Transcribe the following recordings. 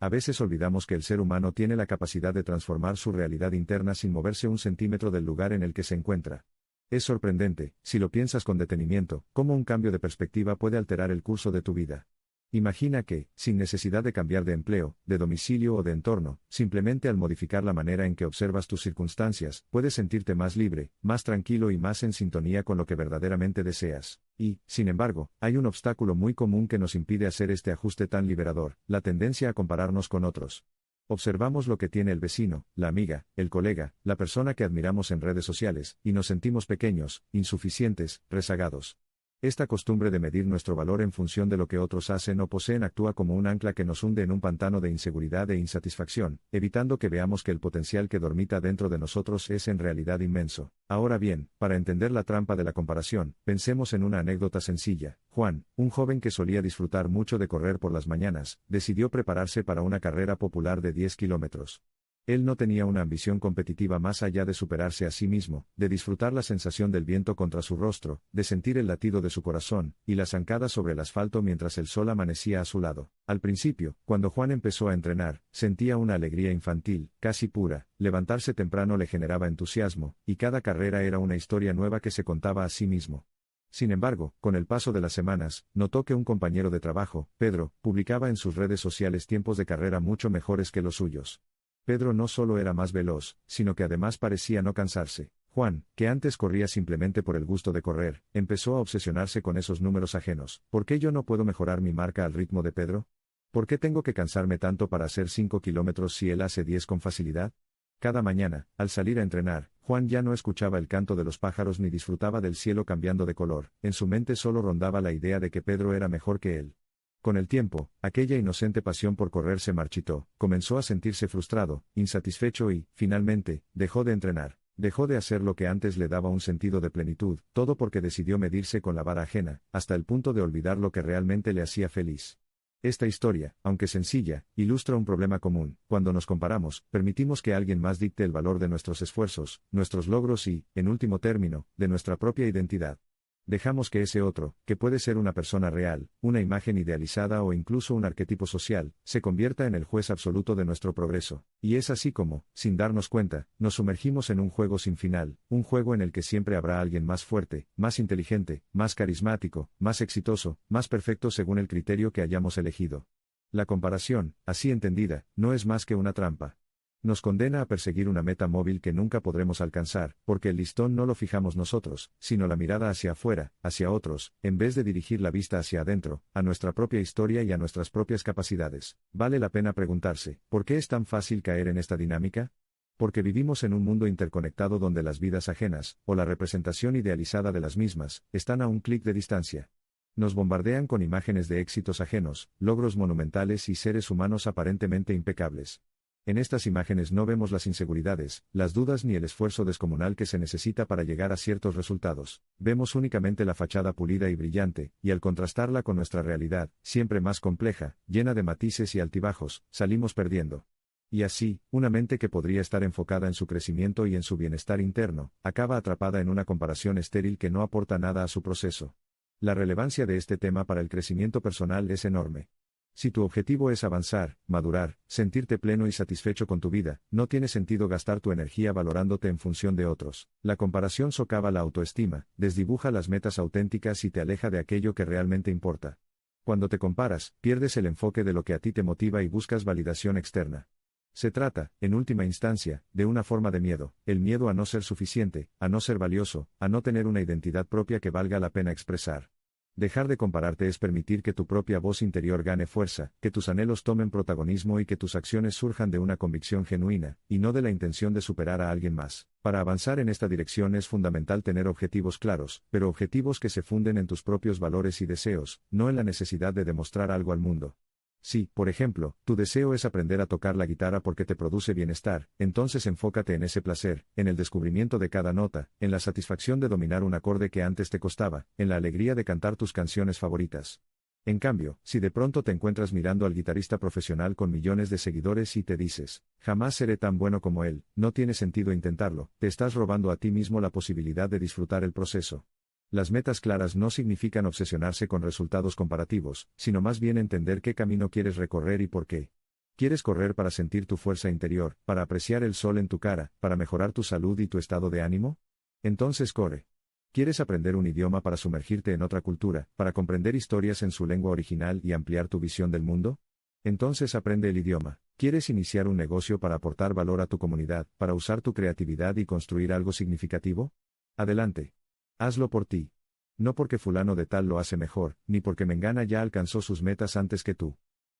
A veces olvidamos que el ser humano tiene la capacidad de transformar su realidad interna sin moverse un centímetro del lugar en el que se encuentra. Es sorprendente, si lo piensas con detenimiento, cómo un cambio de perspectiva puede alterar el curso de tu vida. Imagina que, sin necesidad de cambiar de empleo, de domicilio o de entorno, simplemente al modificar la manera en que observas tus circunstancias, puedes sentirte más libre, más tranquilo y más en sintonía con lo que verdaderamente deseas. Y, sin embargo, hay un obstáculo muy común que nos impide hacer este ajuste tan liberador: la tendencia a compararnos con otros. Observamos lo que tiene el vecino, la amiga, el colega, la persona que admiramos en redes sociales, y nos sentimos pequeños, insuficientes, rezagados. Esta costumbre de medir nuestro valor en función de lo que otros hacen o poseen actúa como un ancla que nos hunde en un pantano de inseguridad e insatisfacción, evitando que veamos que el potencial que dormita dentro de nosotros es en realidad inmenso. Ahora bien, para entender la trampa de la comparación, pensemos en una anécdota sencilla. Juan, un joven que solía disfrutar mucho de correr por las mañanas, decidió prepararse para una carrera popular de 10 kilómetros. Él no tenía una ambición competitiva más allá de superarse a sí mismo, de disfrutar la sensación del viento contra su rostro, de sentir el latido de su corazón, y la zancada sobre el asfalto mientras el sol amanecía a su lado. Al principio, cuando Juan empezó a entrenar, sentía una alegría infantil, casi pura. Levantarse temprano le generaba entusiasmo, y cada carrera era una historia nueva que se contaba a sí mismo. Sin embargo, con el paso de las semanas, notó que un compañero de trabajo, Pedro, publicaba en sus redes sociales tiempos de carrera mucho mejores que los suyos. Pedro no solo era más veloz, sino que además parecía no cansarse. Juan, que antes corría simplemente por el gusto de correr, empezó a obsesionarse con esos números ajenos. ¿Por qué yo no puedo mejorar mi marca al ritmo de Pedro? ¿Por qué tengo que cansarme tanto para hacer 5 kilómetros si él hace 10 con facilidad? Cada mañana, al salir a entrenar, Juan ya no escuchaba el canto de los pájaros ni disfrutaba del cielo cambiando de color. En su mente solo rondaba la idea de que Pedro era mejor que él. Con el tiempo, aquella inocente pasión por correr se marchitó, comenzó a sentirse frustrado, insatisfecho y, finalmente, dejó de entrenar. Dejó de hacer lo que antes le daba un sentido de plenitud, todo porque decidió medirse con la vara ajena, hasta el punto de olvidar lo que realmente le hacía feliz. Esta historia, aunque sencilla, ilustra un problema común. Cuando nos comparamos, permitimos que alguien más dicte el valor de nuestros esfuerzos, nuestros logros y, en último término, de nuestra propia identidad. Dejamos que ese otro, que puede ser una persona real, una imagen idealizada o incluso un arquetipo social, se convierta en el juez absoluto de nuestro progreso. Y es así como, sin darnos cuenta, nos sumergimos en un juego sin final, un juego en el que siempre habrá alguien más fuerte, más inteligente, más carismático, más exitoso, más perfecto según el criterio que hayamos elegido. La comparación, así entendida, no es más que una trampa. Nos condena a perseguir una meta móvil que nunca podremos alcanzar, porque el listón no lo fijamos nosotros, sino la mirada hacia afuera, hacia otros, en vez de dirigir la vista hacia adentro, a nuestra propia historia y a nuestras propias capacidades. Vale la pena preguntarse, ¿por qué es tan fácil caer en esta dinámica? Porque vivimos en un mundo interconectado donde las vidas ajenas, o la representación idealizada de las mismas, están a un clic de distancia. Nos bombardean con imágenes de éxitos ajenos, logros monumentales y seres humanos aparentemente impecables. En estas imágenes no vemos las inseguridades, las dudas ni el esfuerzo descomunal que se necesita para llegar a ciertos resultados. Vemos únicamente la fachada pulida y brillante, y al contrastarla con nuestra realidad, siempre más compleja, llena de matices y altibajos, salimos perdiendo. Y así, una mente que podría estar enfocada en su crecimiento y en su bienestar interno, acaba atrapada en una comparación estéril que no aporta nada a su proceso. La relevancia de este tema para el crecimiento personal es enorme. Si tu objetivo es avanzar, madurar, sentirte pleno y satisfecho con tu vida, no tiene sentido gastar tu energía valorándote en función de otros. La comparación socava la autoestima, desdibuja las metas auténticas y te aleja de aquello que realmente importa. Cuando te comparas, pierdes el enfoque de lo que a ti te motiva y buscas validación externa. Se trata, en última instancia, de una forma de miedo, el miedo a no ser suficiente, a no ser valioso, a no tener una identidad propia que valga la pena expresar. Dejar de compararte es permitir que tu propia voz interior gane fuerza, que tus anhelos tomen protagonismo y que tus acciones surjan de una convicción genuina, y no de la intención de superar a alguien más. Para avanzar en esta dirección es fundamental tener objetivos claros, pero objetivos que se funden en tus propios valores y deseos, no en la necesidad de demostrar algo al mundo. Si, por ejemplo, tu deseo es aprender a tocar la guitarra porque te produce bienestar, entonces enfócate en ese placer, en el descubrimiento de cada nota, en la satisfacción de dominar un acorde que antes te costaba, en la alegría de cantar tus canciones favoritas. En cambio, si de pronto te encuentras mirando al guitarrista profesional con millones de seguidores y te dices, jamás seré tan bueno como él, no tiene sentido intentarlo, te estás robando a ti mismo la posibilidad de disfrutar el proceso. Las metas claras no significan obsesionarse con resultados comparativos, sino más bien entender qué camino quieres recorrer y por qué. ¿Quieres correr para sentir tu fuerza interior, para apreciar el sol en tu cara, para mejorar tu salud y tu estado de ánimo? Entonces corre. ¿Quieres aprender un idioma para sumergirte en otra cultura, para comprender historias en su lengua original y ampliar tu visión del mundo? Entonces aprende el idioma. ¿Quieres iniciar un negocio para aportar valor a tu comunidad, para usar tu creatividad y construir algo significativo? Adelante. Hazlo por ti. No porque fulano de tal lo hace mejor, ni porque Mengana ya alcanzó sus metas antes que tú.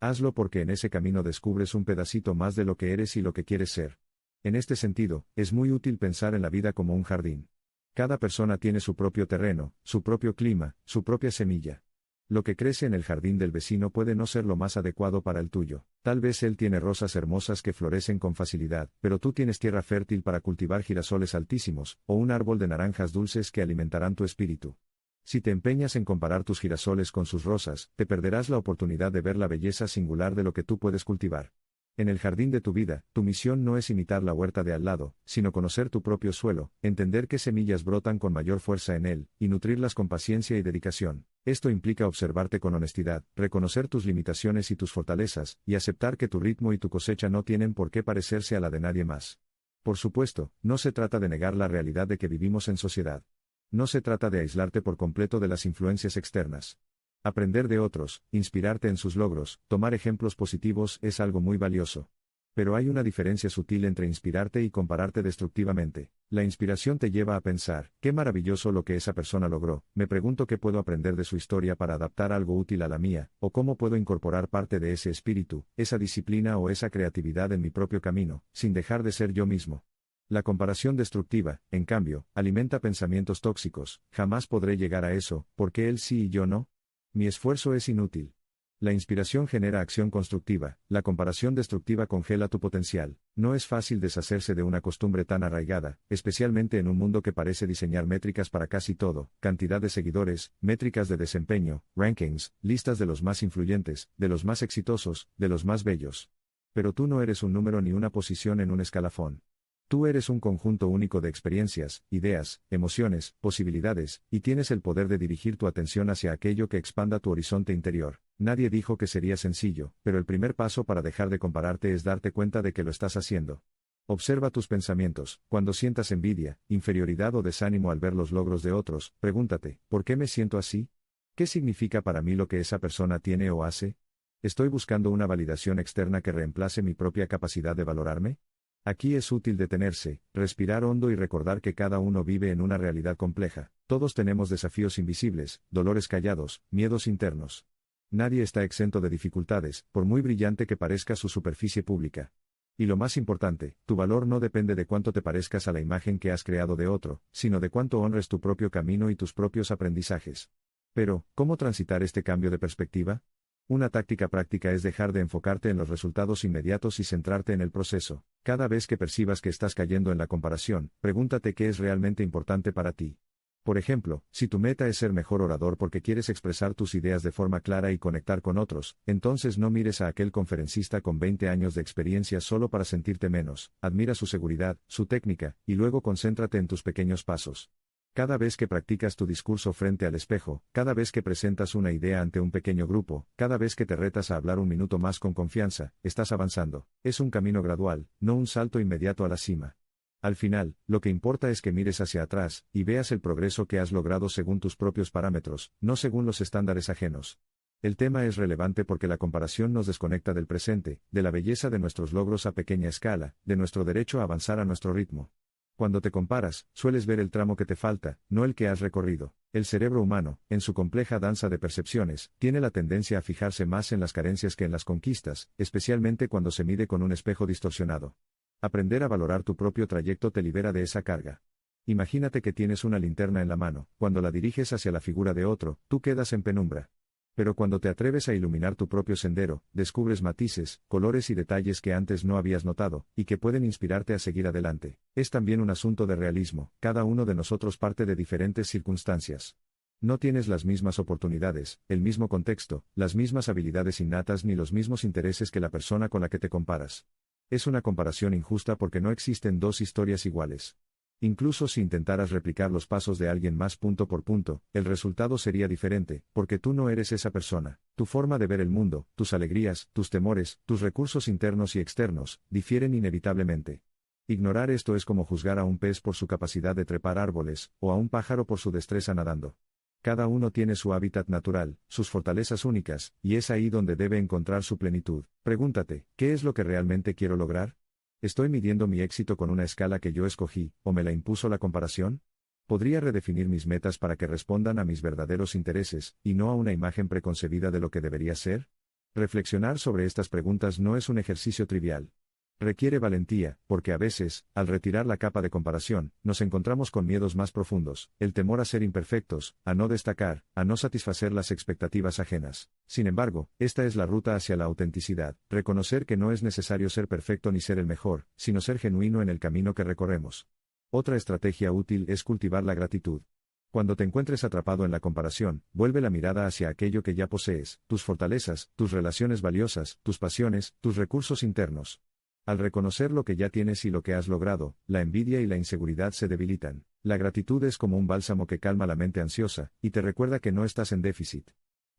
Hazlo porque en ese camino descubres un pedacito más de lo que eres y lo que quieres ser. En este sentido, es muy útil pensar en la vida como un jardín. Cada persona tiene su propio terreno, su propio clima, su propia semilla. Lo que crece en el jardín del vecino puede no ser lo más adecuado para el tuyo. Tal vez él tiene rosas hermosas que florecen con facilidad, pero tú tienes tierra fértil para cultivar girasoles altísimos, o un árbol de naranjas dulces que alimentarán tu espíritu. Si te empeñas en comparar tus girasoles con sus rosas, te perderás la oportunidad de ver la belleza singular de lo que tú puedes cultivar. En el jardín de tu vida, tu misión no es imitar la huerta de al lado, sino conocer tu propio suelo, entender qué semillas brotan con mayor fuerza en él, y nutrirlas con paciencia y dedicación. Esto implica observarte con honestidad, reconocer tus limitaciones y tus fortalezas, y aceptar que tu ritmo y tu cosecha no tienen por qué parecerse a la de nadie más. Por supuesto, no se trata de negar la realidad de que vivimos en sociedad. No se trata de aislarte por completo de las influencias externas. Aprender de otros, inspirarte en sus logros, tomar ejemplos positivos es algo muy valioso. Pero hay una diferencia sutil entre inspirarte y compararte destructivamente. La inspiración te lleva a pensar, qué maravilloso lo que esa persona logró, me pregunto qué puedo aprender de su historia para adaptar algo útil a la mía, o cómo puedo incorporar parte de ese espíritu, esa disciplina o esa creatividad en mi propio camino, sin dejar de ser yo mismo. La comparación destructiva, en cambio, alimenta pensamientos tóxicos, jamás podré llegar a eso, ¿por qué él sí y yo no? Mi esfuerzo es inútil. La inspiración genera acción constructiva, la comparación destructiva congela tu potencial. No es fácil deshacerse de una costumbre tan arraigada, especialmente en un mundo que parece diseñar métricas para casi todo, cantidad de seguidores, métricas de desempeño, rankings, listas de los más influyentes, de los más exitosos, de los más bellos. Pero tú no eres un número ni una posición en un escalafón. Tú eres un conjunto único de experiencias, ideas, emociones, posibilidades, y tienes el poder de dirigir tu atención hacia aquello que expanda tu horizonte interior. Nadie dijo que sería sencillo, pero el primer paso para dejar de compararte es darte cuenta de que lo estás haciendo. Observa tus pensamientos. Cuando sientas envidia, inferioridad o desánimo al ver los logros de otros, pregúntate, ¿por qué me siento así? ¿Qué significa para mí lo que esa persona tiene o hace? ¿Estoy buscando una validación externa que reemplace mi propia capacidad de valorarme? Aquí es útil detenerse, respirar hondo y recordar que cada uno vive en una realidad compleja. Todos tenemos desafíos invisibles, dolores callados, miedos internos. Nadie está exento de dificultades, por muy brillante que parezca su superficie pública. Y lo más importante, tu valor no depende de cuánto te parezcas a la imagen que has creado de otro, sino de cuánto honres tu propio camino y tus propios aprendizajes. Pero, ¿cómo transitar este cambio de perspectiva? Una táctica práctica es dejar de enfocarte en los resultados inmediatos y centrarte en el proceso. Cada vez que percibas que estás cayendo en la comparación, pregúntate qué es realmente importante para ti. Por ejemplo, si tu meta es ser mejor orador porque quieres expresar tus ideas de forma clara y conectar con otros, entonces no mires a aquel conferencista con 20 años de experiencia solo para sentirte menos. Admira su seguridad, su técnica, y luego concéntrate en tus pequeños pasos. Cada vez que practicas tu discurso frente al espejo, cada vez que presentas una idea ante un pequeño grupo, cada vez que te retas a hablar un minuto más con confianza, estás avanzando. Es un camino gradual, no un salto inmediato a la cima. Al final, lo que importa es que mires hacia atrás, y veas el progreso que has logrado según tus propios parámetros, no según los estándares ajenos. El tema es relevante porque la comparación nos desconecta del presente, de la belleza de nuestros logros a pequeña escala, de nuestro derecho a avanzar a nuestro ritmo. Cuando te comparas, sueles ver el tramo que te falta, no el que has recorrido. El cerebro humano, en su compleja danza de percepciones, tiene la tendencia a fijarse más en las carencias que en las conquistas, especialmente cuando se mide con un espejo distorsionado. Aprender a valorar tu propio trayecto te libera de esa carga. Imagínate que tienes una linterna en la mano, cuando la diriges hacia la figura de otro, tú quedas en penumbra. Pero cuando te atreves a iluminar tu propio sendero, descubres matices, colores y detalles que antes no habías notado, y que pueden inspirarte a seguir adelante. Es también un asunto de realismo, cada uno de nosotros parte de diferentes circunstancias. No tienes las mismas oportunidades, el mismo contexto, las mismas habilidades innatas ni los mismos intereses que la persona con la que te comparas. Es una comparación injusta porque no existen dos historias iguales. Incluso si intentaras replicar los pasos de alguien más punto por punto, el resultado sería diferente, porque tú no eres esa persona. Tu forma de ver el mundo, tus alegrías, tus temores, tus recursos internos y externos, difieren inevitablemente. Ignorar esto es como juzgar a un pez por su capacidad de trepar árboles, o a un pájaro por su destreza nadando. Cada uno tiene su hábitat natural, sus fortalezas únicas, y es ahí donde debe encontrar su plenitud. Pregúntate, ¿qué es lo que realmente quiero lograr? ¿Estoy midiendo mi éxito con una escala que yo escogí, o me la impuso la comparación? ¿Podría redefinir mis metas para que respondan a mis verdaderos intereses, y no a una imagen preconcebida de lo que debería ser? Reflexionar sobre estas preguntas no es un ejercicio trivial. Requiere valentía, porque a veces, al retirar la capa de comparación, nos encontramos con miedos más profundos, el temor a ser imperfectos, a no destacar, a no satisfacer las expectativas ajenas. Sin embargo, esta es la ruta hacia la autenticidad, reconocer que no es necesario ser perfecto ni ser el mejor, sino ser genuino en el camino que recorremos. Otra estrategia útil es cultivar la gratitud. Cuando te encuentres atrapado en la comparación, vuelve la mirada hacia aquello que ya posees, tus fortalezas, tus relaciones valiosas, tus pasiones, tus recursos internos. Al reconocer lo que ya tienes y lo que has logrado, la envidia y la inseguridad se debilitan. La gratitud es como un bálsamo que calma la mente ansiosa, y te recuerda que no estás en déficit.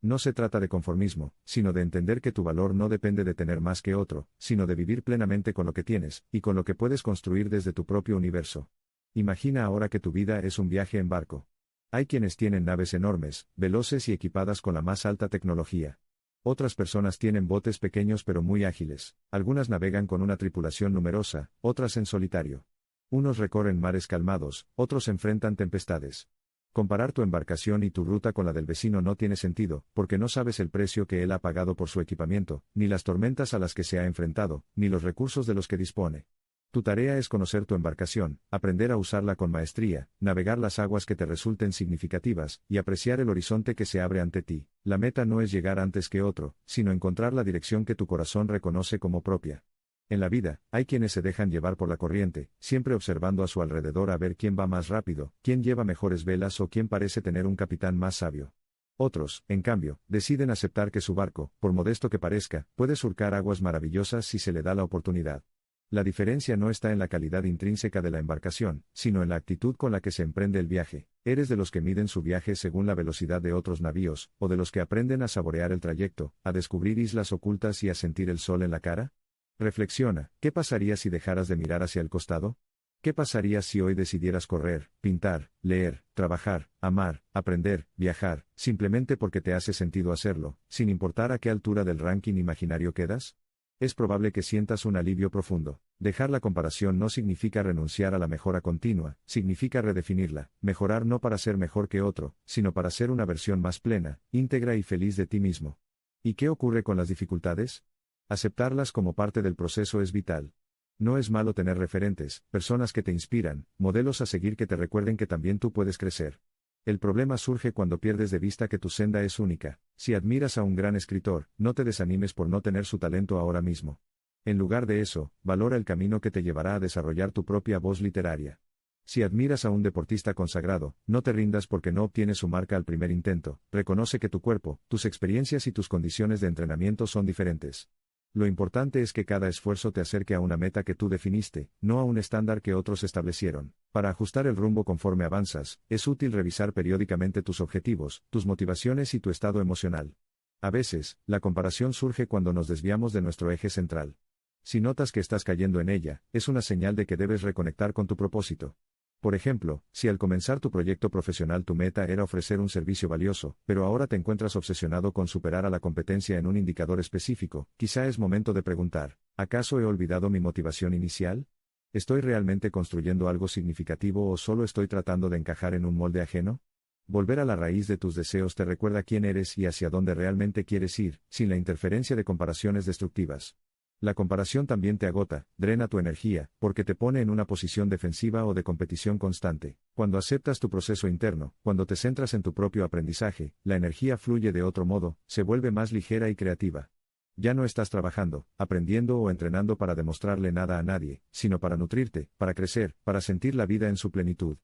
No se trata de conformismo, sino de entender que tu valor no depende de tener más que otro, sino de vivir plenamente con lo que tienes, y con lo que puedes construir desde tu propio universo. Imagina ahora que tu vida es un viaje en barco. Hay quienes tienen naves enormes, veloces y equipadas con la más alta tecnología. Otras personas tienen botes pequeños pero muy ágiles, algunas navegan con una tripulación numerosa, otras en solitario. Unos recorren mares calmados, otros enfrentan tempestades. Comparar tu embarcación y tu ruta con la del vecino no tiene sentido, porque no sabes el precio que él ha pagado por su equipamiento, ni las tormentas a las que se ha enfrentado, ni los recursos de los que dispone. Tu tarea es conocer tu embarcación, aprender a usarla con maestría, navegar las aguas que te resulten significativas, y apreciar el horizonte que se abre ante ti. La meta no es llegar antes que otro, sino encontrar la dirección que tu corazón reconoce como propia. En la vida, hay quienes se dejan llevar por la corriente, siempre observando a su alrededor a ver quién va más rápido, quién lleva mejores velas o quién parece tener un capitán más sabio. Otros, en cambio, deciden aceptar que su barco, por modesto que parezca, puede surcar aguas maravillosas si se le da la oportunidad. La diferencia no está en la calidad intrínseca de la embarcación, sino en la actitud con la que se emprende el viaje. ¿Eres de los que miden su viaje según la velocidad de otros navíos, o de los que aprenden a saborear el trayecto, a descubrir islas ocultas y a sentir el sol en la cara? Reflexiona, ¿qué pasaría si dejaras de mirar hacia el costado? ¿Qué pasaría si hoy decidieras correr, pintar, leer, trabajar, amar, aprender, viajar, simplemente porque te hace sentido hacerlo, sin importar a qué altura del ranking imaginario quedas? Es probable que sientas un alivio profundo. Dejar la comparación no significa renunciar a la mejora continua, significa redefinirla, mejorar no para ser mejor que otro, sino para ser una versión más plena, íntegra y feliz de ti mismo. ¿Y qué ocurre con las dificultades? Aceptarlas como parte del proceso es vital. No es malo tener referentes, personas que te inspiran, modelos a seguir que te recuerden que también tú puedes crecer. El problema surge cuando pierdes de vista que tu senda es única. Si admiras a un gran escritor, no te desanimes por no tener su talento ahora mismo. En lugar de eso, valora el camino que te llevará a desarrollar tu propia voz literaria. Si admiras a un deportista consagrado, no te rindas porque no obtienes su marca al primer intento. Reconoce que tu cuerpo, tus experiencias y tus condiciones de entrenamiento son diferentes. Lo importante es que cada esfuerzo te acerque a una meta que tú definiste, no a un estándar que otros establecieron. Para ajustar el rumbo conforme avanzas, es útil revisar periódicamente tus objetivos, tus motivaciones y tu estado emocional. A veces, la comparación surge cuando nos desviamos de nuestro eje central. Si notas que estás cayendo en ella, es una señal de que debes reconectar con tu propósito. Por ejemplo, si al comenzar tu proyecto profesional tu meta era ofrecer un servicio valioso, pero ahora te encuentras obsesionado con superar a la competencia en un indicador específico, quizá es momento de preguntar, ¿acaso he olvidado mi motivación inicial? ¿Estoy realmente construyendo algo significativo o solo estoy tratando de encajar en un molde ajeno? Volver a la raíz de tus deseos te recuerda quién eres y hacia dónde realmente quieres ir, sin la interferencia de comparaciones destructivas. La comparación también te agota, drena tu energía, porque te pone en una posición defensiva o de competición constante. Cuando aceptas tu proceso interno, cuando te centras en tu propio aprendizaje, la energía fluye de otro modo, se vuelve más ligera y creativa. Ya no estás trabajando, aprendiendo o entrenando para demostrarle nada a nadie, sino para nutrirte, para crecer, para sentir la vida en su plenitud.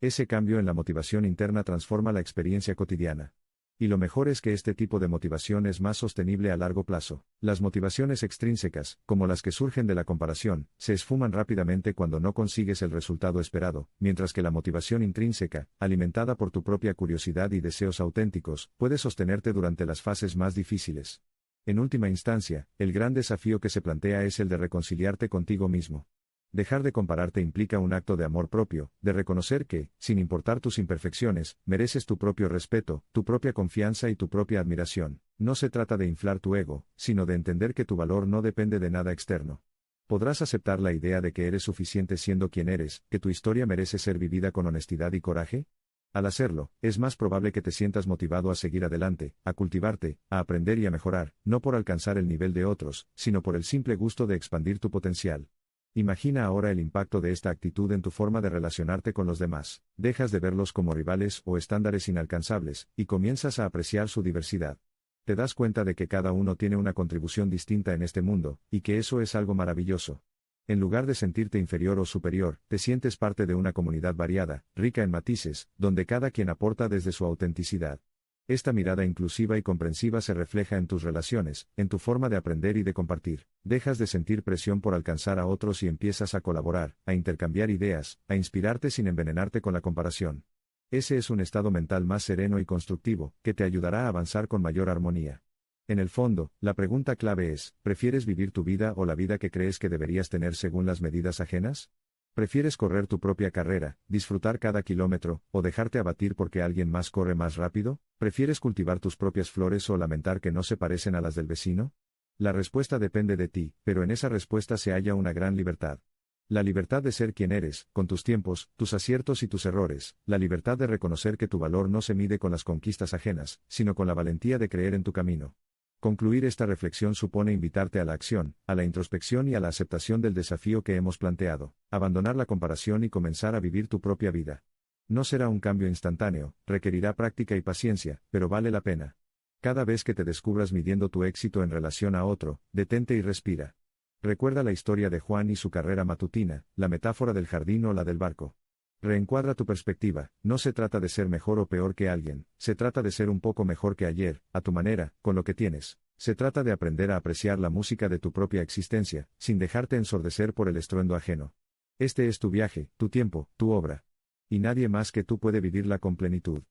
Ese cambio en la motivación interna transforma la experiencia cotidiana. Y lo mejor es que este tipo de motivación es más sostenible a largo plazo. Las motivaciones extrínsecas, como las que surgen de la comparación, se esfuman rápidamente cuando no consigues el resultado esperado, mientras que la motivación intrínseca, alimentada por tu propia curiosidad y deseos auténticos, puede sostenerte durante las fases más difíciles. En última instancia, el gran desafío que se plantea es el de reconciliarte contigo mismo. Dejar de compararte implica un acto de amor propio, de reconocer que, sin importar tus imperfecciones, mereces tu propio respeto, tu propia confianza y tu propia admiración. No se trata de inflar tu ego, sino de entender que tu valor no depende de nada externo. ¿Podrás aceptar la idea de que eres suficiente siendo quien eres, que tu historia merece ser vivida con honestidad y coraje? Al hacerlo, es más probable que te sientas motivado a seguir adelante, a cultivarte, a aprender y a mejorar, no por alcanzar el nivel de otros, sino por el simple gusto de expandir tu potencial. Imagina ahora el impacto de esta actitud en tu forma de relacionarte con los demás. Dejas de verlos como rivales o estándares inalcanzables, y comienzas a apreciar su diversidad. Te das cuenta de que cada uno tiene una contribución distinta en este mundo, y que eso es algo maravilloso. En lugar de sentirte inferior o superior, te sientes parte de una comunidad variada, rica en matices, donde cada quien aporta desde su autenticidad. Esta mirada inclusiva y comprensiva se refleja en tus relaciones, en tu forma de aprender y de compartir. Dejas de sentir presión por alcanzar a otros y empiezas a colaborar, a intercambiar ideas, a inspirarte sin envenenarte con la comparación. Ese es un estado mental más sereno y constructivo, que te ayudará a avanzar con mayor armonía. En el fondo, la pregunta clave es, ¿prefieres vivir tu vida o la vida que crees que deberías tener según las medidas ajenas? ¿Prefieres correr tu propia carrera, disfrutar cada kilómetro, o dejarte abatir porque alguien más corre más rápido? ¿Prefieres cultivar tus propias flores o lamentar que no se parecen a las del vecino? La respuesta depende de ti, pero en esa respuesta se halla una gran libertad. La libertad de ser quien eres, con tus tiempos, tus aciertos y tus errores, la libertad de reconocer que tu valor no se mide con las conquistas ajenas, sino con la valentía de creer en tu camino. Concluir esta reflexión supone invitarte a la acción, a la introspección y a la aceptación del desafío que hemos planteado, abandonar la comparación y comenzar a vivir tu propia vida. No será un cambio instantáneo, requerirá práctica y paciencia, pero vale la pena. Cada vez que te descubras midiendo tu éxito en relación a otro, detente y respira. Recuerda la historia de Juan y su carrera matutina, la metáfora del jardín o la del barco. Reencuadra tu perspectiva, no se trata de ser mejor o peor que alguien, se trata de ser un poco mejor que ayer, a tu manera, con lo que tienes. Se trata de aprender a apreciar la música de tu propia existencia, sin dejarte ensordecer por el estruendo ajeno. Este es tu viaje, tu tiempo, tu obra. Y nadie más que tú puede vivirla con plenitud.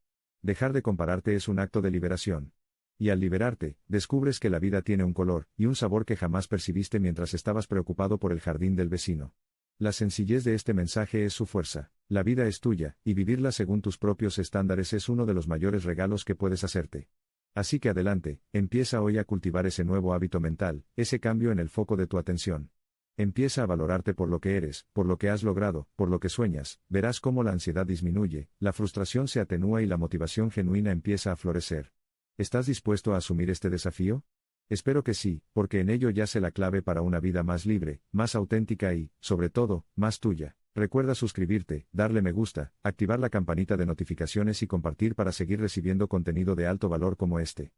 Dejar de compararte es un acto de liberación. Y al liberarte, descubres que la vida tiene un color y un sabor que jamás percibiste mientras estabas preocupado por el jardín del vecino. La sencillez de este mensaje es su fuerza. La vida es tuya, y vivirla según tus propios estándares es uno de los mayores regalos que puedes hacerte. Así que adelante, empieza hoy a cultivar ese nuevo hábito mental, ese cambio en el foco de tu atención. Empieza a valorarte por lo que eres, por lo que has logrado, por lo que sueñas, verás cómo la ansiedad disminuye, la frustración se atenúa y la motivación genuina empieza a florecer. ¿Estás dispuesto a asumir este desafío? Espero que sí, porque en ello yace la clave para una vida más libre, más auténtica y, sobre todo, más tuya. Recuerda suscribirte, darle me gusta, activar la campanita de notificaciones y compartir para seguir recibiendo contenido de alto valor como este.